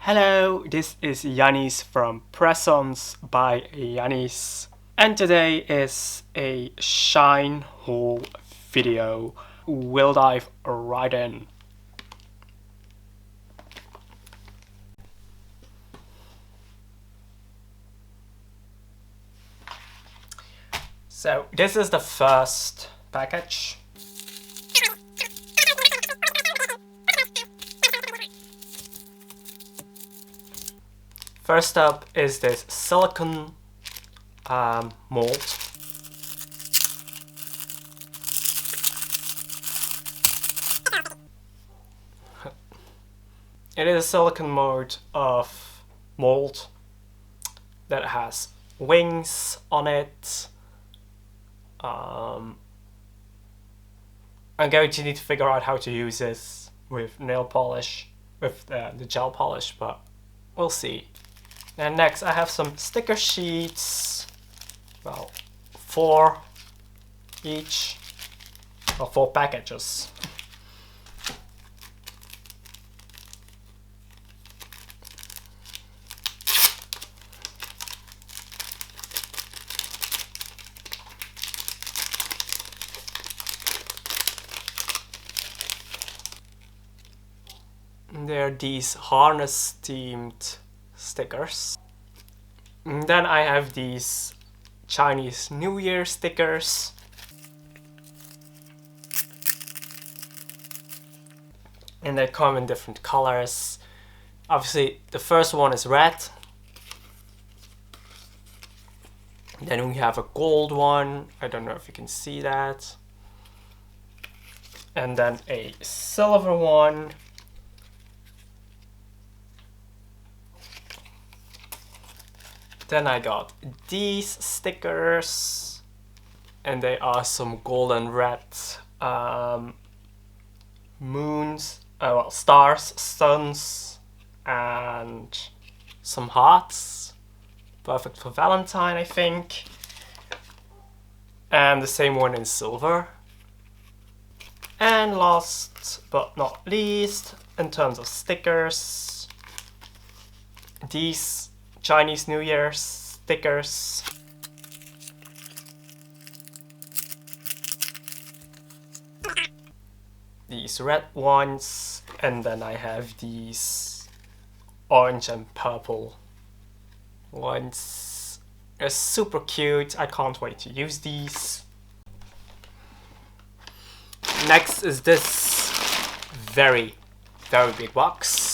Hello, this is Yannis from Press-Ons by Yannis, and today is a Shein haul video. We'll dive right in. So this is the first package. First up is this silicone mold. It is a silicone mold that has wings on it. I'm going to need to figure out how to use this with nail polish, with the gel polish, but we'll see. And next I have some sticker sheets, well, 4 each, or 4 packages. There are these harness themed stickers. And then I have these Chinese New Year stickers. And they come in different colors. Obviously the first one is red. Then we have a gold one. I don't know if you can see that. And then a silver one. Then I got these stickers, and they are some golden red moons, well, stars, suns, and some hearts. Perfect for Valentine, I think. And the same one in silver. And last but not least, in terms of stickers, these Chinese New Year stickers. These red ones, and then I have these orange and purple ones. They're super cute. I can't wait to use these. Next is this very big box.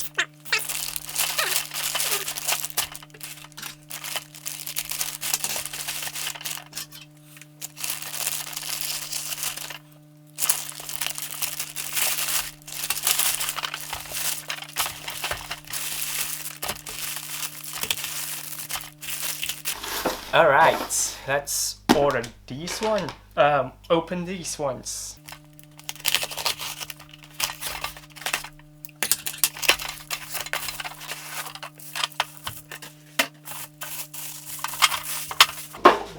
Alright, let's order these ones. Open these ones.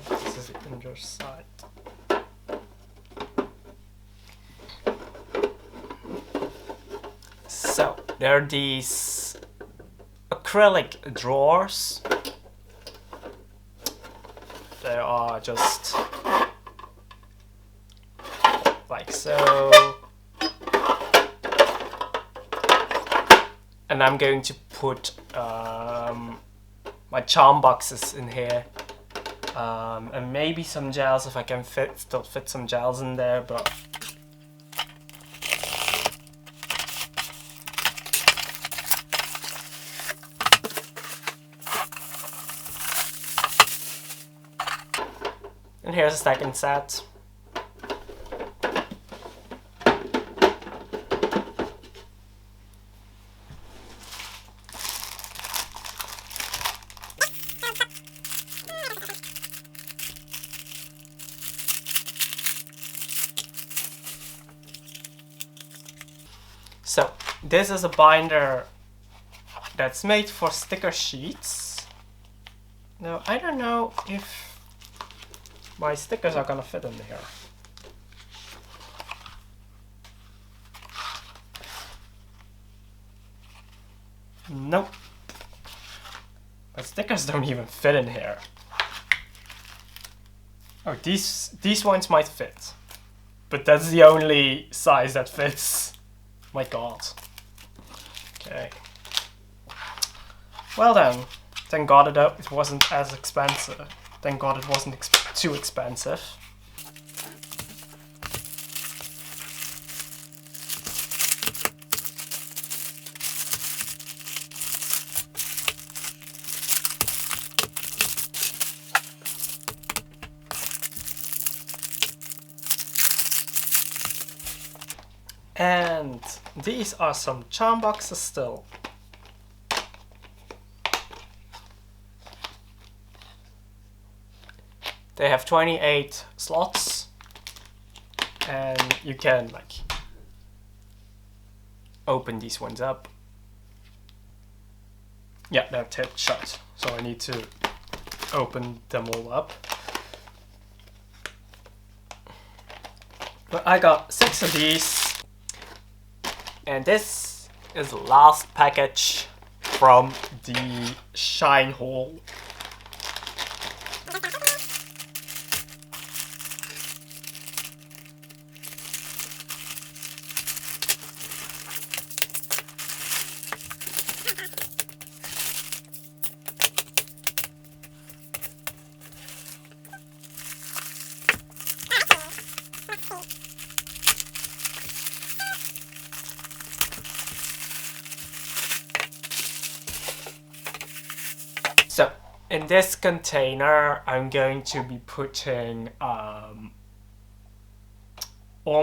This is the underside. So, there are these acrylic drawers. They are just like so. And I'm going to put my charm boxes in here. And maybe some gels if I can still fit some gels in there, but and here's the second set. So this is a binder that's made for sticker sheets. Now I don't know if my stickers are gonna fit in here. Nope. My stickers don't even fit in here. Oh, these ones might fit. But that's the only size that fits. My god. Okay. Well then. Thank god it wasn't as expensive. Thank god it wasn't too expensive. And these are some charm boxes still. They have 28 slots and you can like open these ones up. Yeah, they're taped shut, so I need to open them all up. But I got 6 of these. And this is the last package from the Shein haul. So in this container, I'm going to be putting all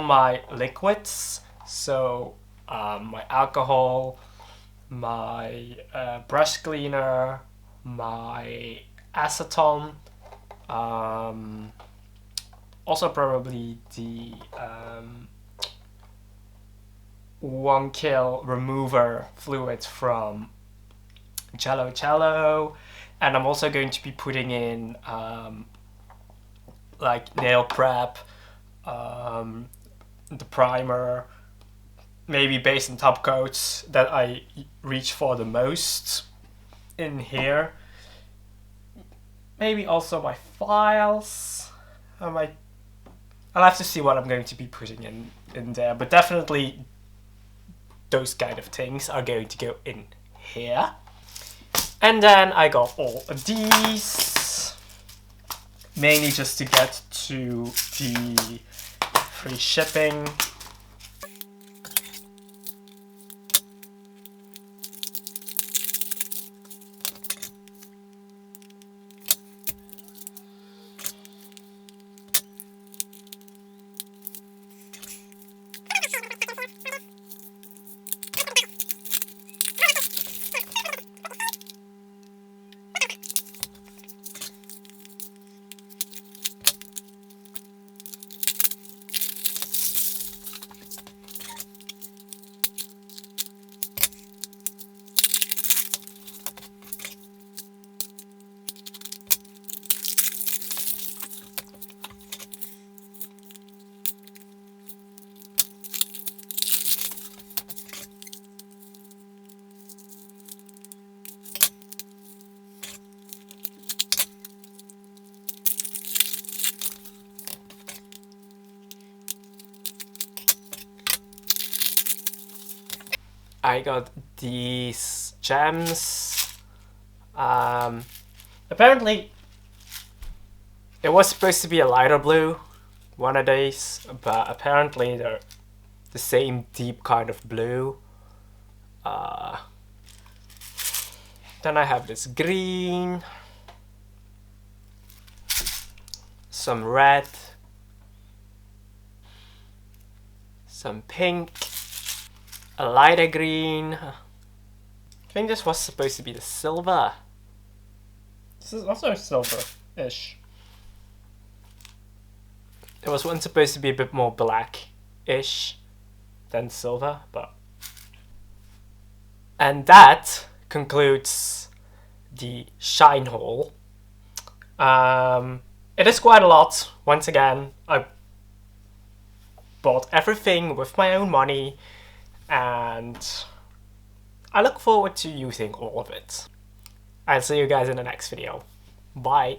my liquids. So my alcohol, my brush cleaner, my acetone, also probably the 1K remover fluid from Cello. And I'm also going to be putting in like nail prep, the primer, maybe base and top coats that I reach for the most in here. Maybe also my files. I'll have to see what I'm going to be putting in there, but definitely those kind of things are going to go in here. And then I got all of these, mainly just to get to the free shipping. I got these gems. Apparently it was supposed to be a lighter blue, one of these, but apparently they're the same deep kind of blue. Then I have this green, some red, some pink, a lighter green. I think this was supposed to be the silver. This is also silver-ish. It was once supposed to be a bit more black-ish than silver, but... And that concludes the Shein haul. It is quite a lot. Once again, I bought everything with my own money, and I look forward to using all of it. I'll see you guys in the next video. Bye.